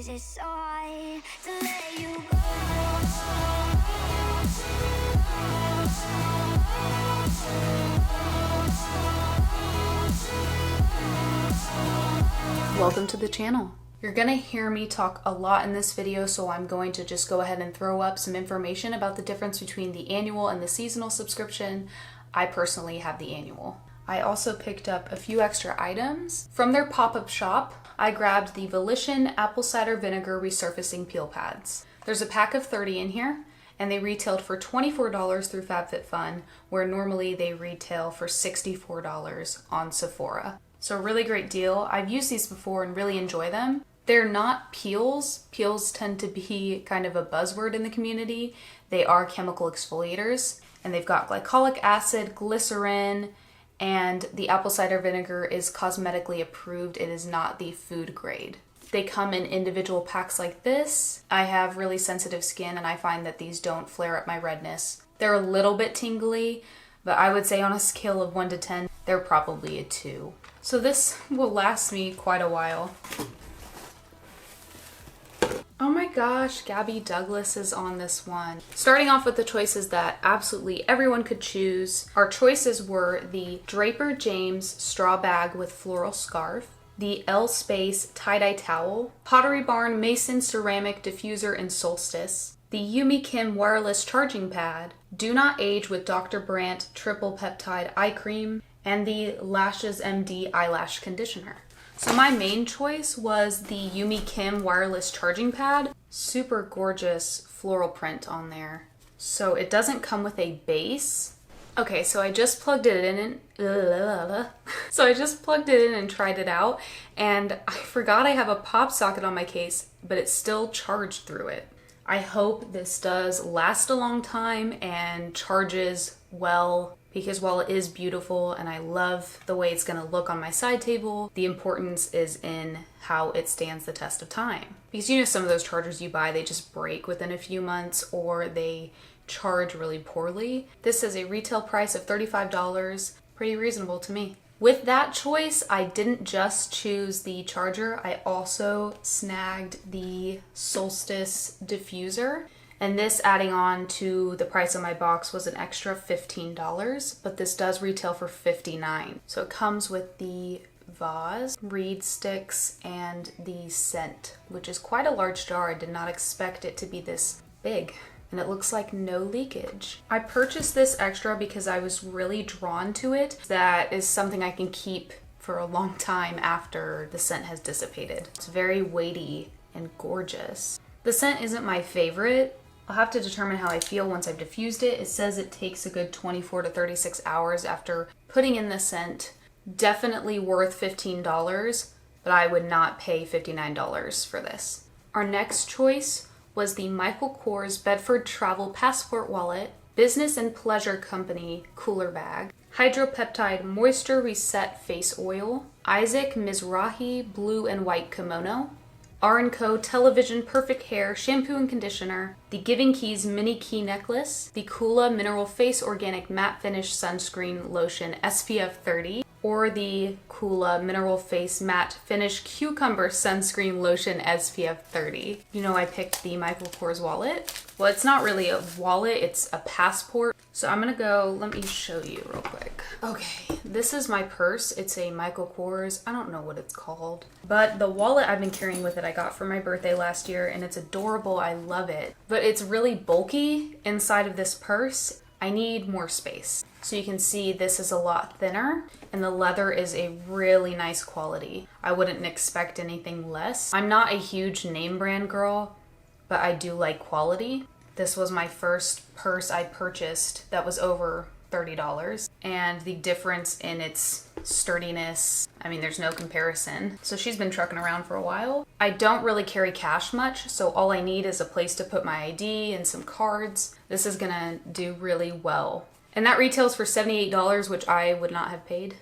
Is it so hard to let you go? Welcome to the channel. You're gonna hear me talk a lot in this video, so I'm going to just go ahead and throw up some information about the difference between the annual and the seasonal subscription. I personally have the annual. I also picked up a few extra items. From their pop-up shop, I grabbed the Volition Apple Cider Vinegar Resurfacing Peel Pads. There's a pack of 30 in here, and they retailed for $24 through FabFitFun, where normally they retail for $64 on Sephora. So a really great deal. I've used these before and really enjoy them. They're not peels. Peels tend to be kind of a buzzword in the community. They are chemical exfoliators, and they've got glycolic acid, glycerin, and the apple cider vinegar is cosmetically approved. It is not the food grade. They come in individual packs like this. I have really sensitive skin, and I find that these don't flare up my redness. They're a little bit tingly, but I would say on a scale of 1 to 10, they're probably a 2. So this will last me quite a while. Oh my gosh, Gabby Douglas is on this one. Starting off with the choices that absolutely everyone could choose. Our choices were the Draper James straw bag with floral scarf, the L Space tie-dye towel, Pottery Barn Mason ceramic diffuser in Solstice, the Yumi Kim wireless charging pad, Do Not Age with Dr. Brandt triple peptide eye cream, and the Lashes MD eyelash conditioner. So my main choice was the Yumi Kim wireless charging pad. Super gorgeous floral print on there. So it doesn't come with a base. Okay, so I just plugged it in and tried it out, and I forgot I have a pop socket on my case, but it's still charged through it. I hope this does last a long time and charges well, because while it is beautiful and I love the way it's gonna look on my side table, the importance is in how it stands the test of time. Because you know some of those chargers you buy, they just break within a few months or they charge really poorly. This is a retail price of $35, pretty reasonable to me. With that choice, I didn't just choose the charger, I also snagged the Solstice diffuser. And this, adding on to the price of my box, was an extra $15, but this does retail for $59. So it comes with the vase, reed sticks, and the scent, which is quite a large jar. I did not expect it to be this big. And it looks like no leakage. I purchased this extra because I was really drawn to it. That is something I can keep for a long time after the scent has dissipated. It's very weighty and gorgeous. The scent isn't my favorite. I'll have to determine how I feel once I've diffused it. It says it takes a good 24 to 36 hours after putting in the scent. Definitely worth $15, but I would not pay $59 for this. Our next choice was the Michael Kors Bedford Travel Passport Wallet, Business and Pleasure Company Cooler Bag, Hydropeptide Moisture Reset Face Oil, Isaac Mizrahi Blue and White Kimono, R&Co Television Perfect Hair Shampoo and Conditioner, the Giving Keys Mini Key Necklace, the Kula Mineral Face Organic Matte Finish Sunscreen Lotion SPF 30, or the Kula Mineral Face Matte Finish Cucumber Sunscreen Lotion SPF 30. You know I picked the Michael Kors wallet. Well, it's not really a wallet, it's a passport. So I'm gonna go, let me show you real quick. Okay, this is my purse. It's a Michael Kors, I don't know what it's called. But the wallet I've been carrying with it, I got for my birthday last year, and it's adorable, I love it. But it's really bulky inside of this purse. I need more space. So you can see this is a lot thinner, and the leather is a really nice quality. I wouldn't expect anything less. I'm not a huge name brand girl, but I do like quality. This was my first purse I purchased that was over $30, and the difference in its sturdiness, I mean, there's no comparison. So she's been trucking around for a while. I don't really carry cash much, so all I need is a place to put my ID and some cards. This is gonna do really well. And that retails for $78, which I would not have paid.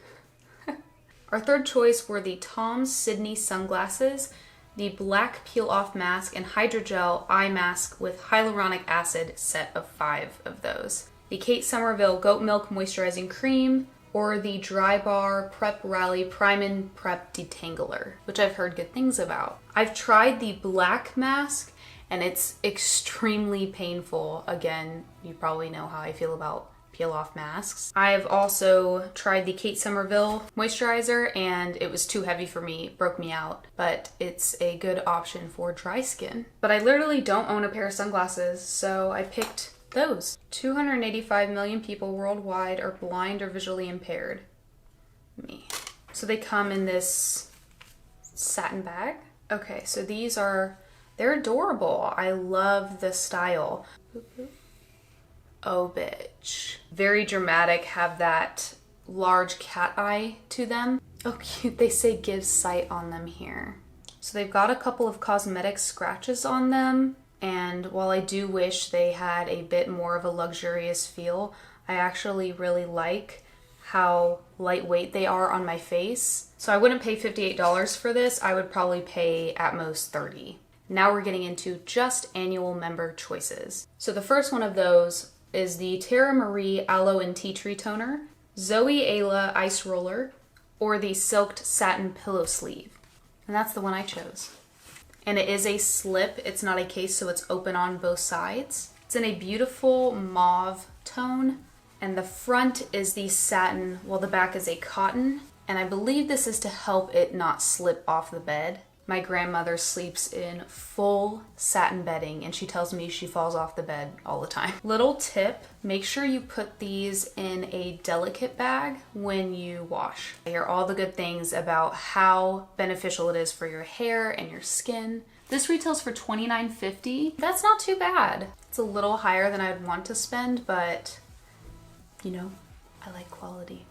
Our third choice were the Tom Sydney sunglasses, the black peel-off mask, and hydrogel eye mask with hyaluronic acid, set of 5 of those. The Kate Somerville Goat Milk Moisturizing Cream, or the Dry Bar Prep Rally Prime and Prep Detangler, which I've heard good things about. I've tried the black mask and it's extremely painful. Again, you probably know how I feel about peel off masks. I've also tried the Kate Somerville moisturizer and it was too heavy for me, it broke me out, but it's a good option for dry skin. But I literally don't own a pair of sunglasses, so I picked those. 285 million people worldwide are blind or visually impaired. Me. So they come in this satin bag. Okay, so they're adorable. I love the style. Oh, bitch. Very dramatic, have that large cat eye to them. Oh, cute. They say give sight on them here. So they've got a couple of cosmetic scratches on them. And while I do wish they had a bit more of a luxurious feel, I actually really like how lightweight they are on my face. So I wouldn't pay $58 for this. I would probably pay at most $30. Now we're getting into just annual member choices. So the first one of those is the Tara Marie Aloe and Tea Tree Toner, Zoe Ayla Ice Roller, or the Silked Satin Pillow Sleeve. And that's the one I chose. And it is a slip, it's not a case, so it's open on both sides. It's in a beautiful mauve tone, and the front is the satin, while the back is a cotton. And I believe this is to help it not slip off the bed. My grandmother sleeps in full satin bedding and she tells me she falls off the bed all the time. Little tip, make sure you put these in a delicate bag when you wash. I hear all the good things about how beneficial it is for your hair and your skin. This retails for $29.50. That's not too bad. It's a little higher than I'd want to spend, but you know, I like quality.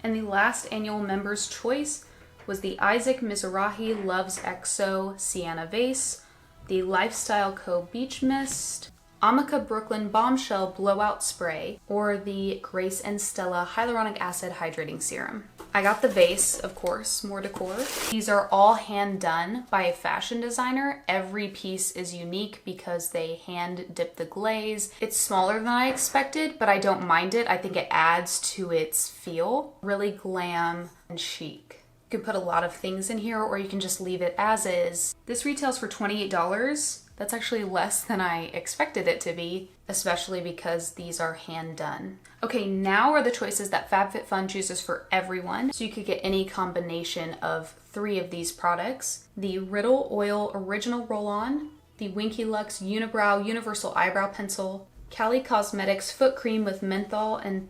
And the last annual member's choice was the Isaac Mizrahi Loves EXO Sienna Vase, the Lifestyle Co. Beach Mist, Amica Brooklyn Bombshell Blowout Spray, or the Grace and Stella Hyaluronic Acid Hydrating Serum. I got the vase, of course, more decor. These are all hand done by a fashion designer. Every piece is unique because they hand dip the glaze. It's smaller than I expected, but I don't mind it. I think it adds to its feel. Really glam and chic. You can put a lot of things in here or you can just leave it as is. This retails for $28. That's actually less than I expected it to be, especially because these are hand done. Okay, now are the choices that FabFitFun chooses for everyone. So you could get any combination of 3 of these products. The Riddle Oil Original Roll-On, the Winky Lux Unibrow Universal Eyebrow Pencil, Cali Cosmetics Foot Cream with Menthol, and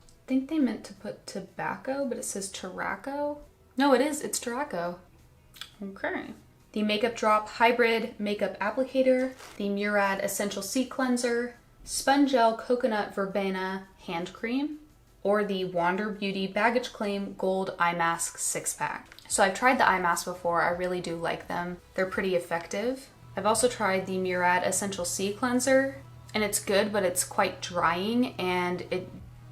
I think they meant to put tobacco, but it says Tobacco. No, it's Tobacco. Okay. The Makeup Drop Hybrid Makeup Applicator, the Murad Essential Sea Cleanser, Spun Gel Coconut Verbena Hand Cream, or the Wander Beauty Baggage Claim Gold Eye Mask 6-pack. So I've tried the eye masks before. I really do like them. They're pretty effective. I've also tried the Murad Essential Sea Cleanser, and it's good, but it's quite drying, and it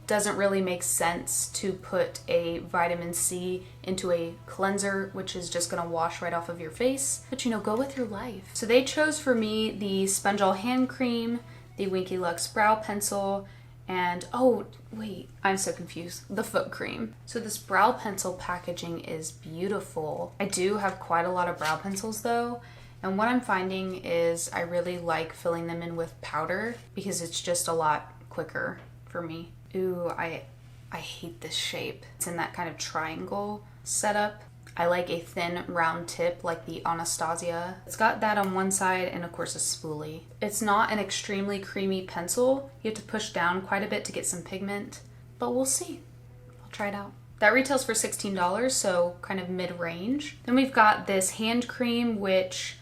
doesn't really make sense to put a vitamin C into a cleanser, which is just gonna wash right off of your face. But you know, go with your life. So they chose for me the Spongel Hand Cream, the Winky Lux Brow Pencil, and oh wait, I'm so confused, the Foot Cream. So this brow pencil packaging is beautiful. I do have quite a lot of brow pencils though, and what I'm finding is I really like filling them in with powder because it's just a lot quicker for me. Ooh, I hate this shape. It's in that kind of triangle setup. I like a thin round tip like the Anastasia. It's got that on one side and of course a spoolie. It's not an extremely creamy pencil. You have to push down quite a bit to get some pigment, but we'll see. I'll try it out. That retails for $16, so kind of mid-range. Then we've got this hand cream, which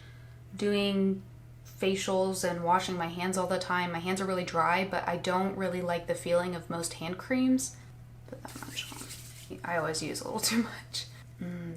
doing facials and washing my hands all the time. My hands are really dry, but I don't really like the feeling of most hand creams. Put that much on. I always use a little too much.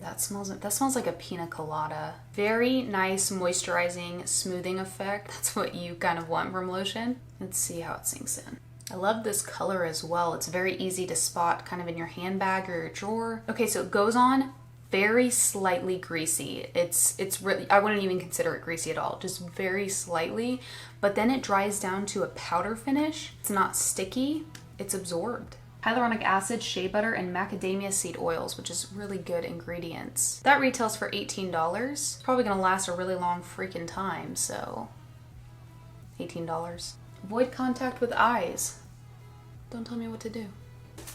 That smells like a pina colada. Very nice moisturizing, smoothing effect. That's what you kind of want from lotion. Let's see how it sinks in. I love this color as well. It's very easy to spot kind of in your handbag or your drawer. Okay, so it goes on very slightly greasy. It's really, I wouldn't even consider it greasy at all, just very slightly, but then it dries down to a powder finish. It's not sticky, it's absorbed. hyaluronic acid, shea butter, and macadamia seed oils, which is really good ingredients. That retails for $18. Probably gonna last a really long freaking time, so $18. Avoid contact with eyes. Don't tell me what to do.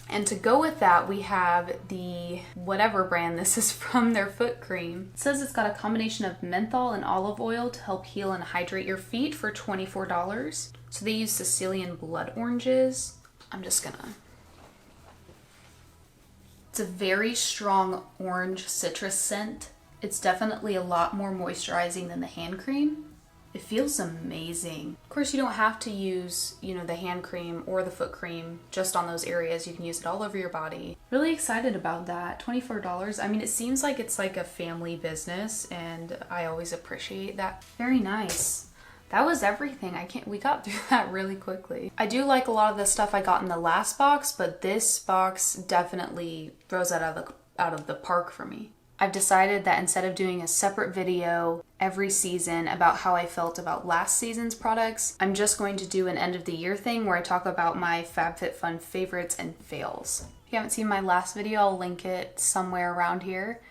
And to go with that, we have the whatever brand this is from, their foot cream. It says it's got a combination of menthol and olive oil to help heal and hydrate your feet for $24. So they use Sicilian blood oranges. I'm just gonna... It's a very strong orange citrus scent. It's definitely a lot more moisturizing than the hand cream. It feels amazing. Of course, you don't have to use, the hand cream or the foot cream just on those areas. You can use it all over your body. Really excited about that. $24. I mean, it seems like it's like a family business, and I always appreciate that. Very nice. That was everything. We got through that really quickly. I do like a lot of the stuff I got in the last box, but this box definitely throws that out of the park for me. I've decided that instead of doing a separate video every season about how I felt about last season's products, I'm just going to do an end of the year thing where I talk about my FabFitFun favorites and fails. If you haven't seen my last video, I'll link it somewhere around here.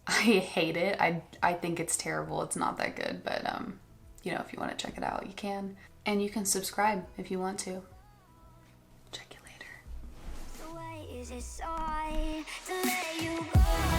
I hate it. I think it's terrible. It's not that good, but if you want to check it out, you can. And you can subscribe if you want to. Check you later. The way is it so hard to let you go?